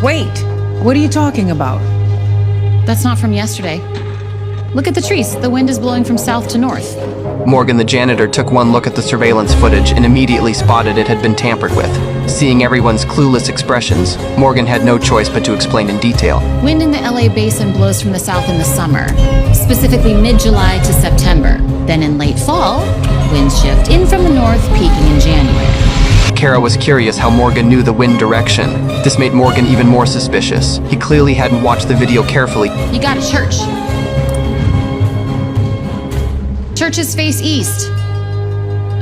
Wait, what are you talking about? That's not from yesterday. Look at the trees. The wind is blowing from south to north. Morgan, the janitor, took one look at the surveillance footage and immediately spotted it had been tampered with. Seeing everyone's clueless expressions, Morgan had no choice but to explain in detail. Wind in the LA basin blows from the south in the summer, specifically mid-July to September. Then in late fall, winds shift in from the north, peaking in January. Kara was curious how Morgan knew the wind direction. This made Morgan even more suspicious. He clearly hadn't watched the video carefully. You got a church. Churches face east.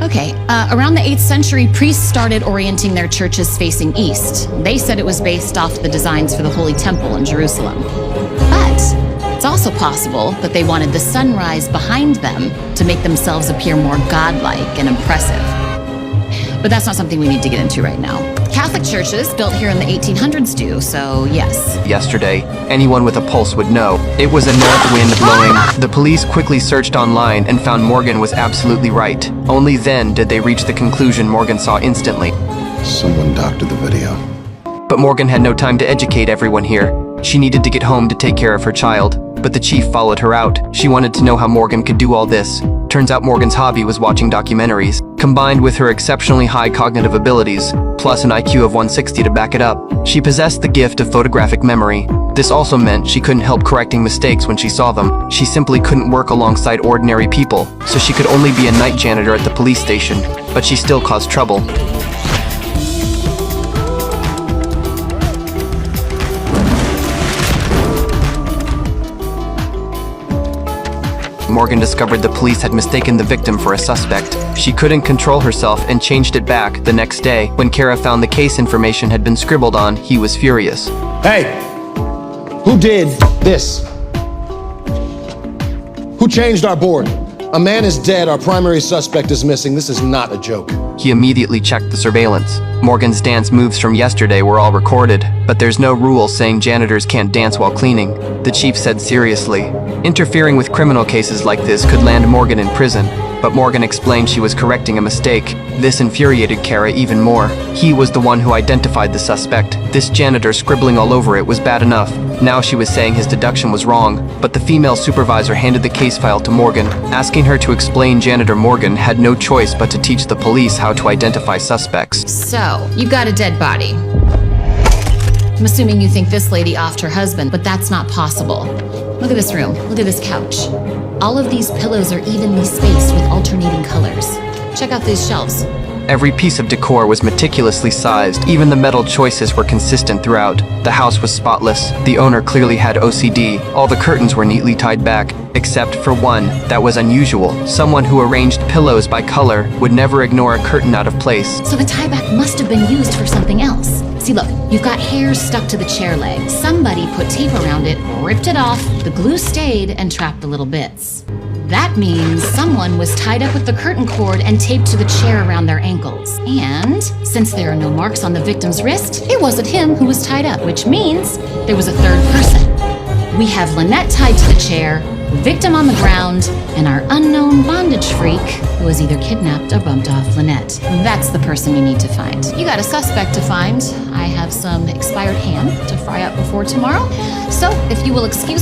Okay, around the 8th century, priests started orienting their churches facing east. They said it was based off the designs for the Holy Temple in Jerusalem. But it's also possible that they wanted the sunrise behind them to make themselves appear more godlike and impressive. But that's not something we need to get into right now. Catholic churches built here in the 1800s do, so yes. Yesterday, anyone with a pulse would know. It was a north wind blowing. The police quickly searched online and found Morgan was absolutely right. Only then did they reach the conclusion Morgan saw instantly. Someone doctored the video. But Morgan had no time to educate everyone here. She needed to get home to take care of her child. But the chief followed her out. She wanted to know how Morgan could do all this. Turns out Morgan's hobby was watching documentaries. Combined with her exceptionally high cognitive abilities, plus an IQ of 160 to back it up, she possessed the gift of photographic memory. This also meant she couldn't help correcting mistakes when she saw them. She simply couldn't work alongside ordinary people, so she could only be a night janitor at the police station. But she still caused trouble. Morgan discovered the police had mistaken the victim for a suspect. She couldn't control herself and changed it back the next day. When Kara found the case information had been scribbled on, he was furious. Hey! Who did this? Who changed our board? A man is dead, our primary suspect is missing. This is not a joke. He immediately checked the surveillance. Morgan's dance moves from yesterday were all recorded, but there's no rule saying janitors can't dance while cleaning. The chief said seriously. Interfering with criminal cases like this could land Morgan in prison, but Morgan explained she was correcting a mistake. This infuriated Kara even more. He was the one who identified the suspect. This janitor scribbling all over it was bad enough. Now she was saying his deduction was wrong, but the female supervisor handed the case file to Morgan, asking her to explain. Janitor Morgan had no choice but to teach the police how to identify suspects. So, you got a dead body. I'm assuming you think this lady offed her husband, but that's not possible. Look at this room. Look at this couch. All of these pillows are evenly spaced with alternating colors. Check out these shelves. Every piece of decor was meticulously sized. Even the metal choices were consistent throughout. The house was spotless. The owner clearly had OCD. All the curtains were neatly tied back, except for one that was unusual. Someone who arranged pillows by color would never ignore a curtain out of place. So the tieback must have been used for something else. See, look, you've got hairs stuck to the chair leg. Somebody put tape around it, ripped it off, the glue stayed, and trapped the little bits. That means someone was tied up with the curtain cord and taped to the chair around their ankles. And since there are no marks on the victim's wrist, it wasn't him who was tied up, which means there was a third person. We have Lynette tied to the chair, victim on the ground, and our unknown bondage freak who was either kidnapped or bumped off Lynette. That's the person you need to find. You got a suspect to find. I have some expired ham to fry up before tomorrow. So if you will excuse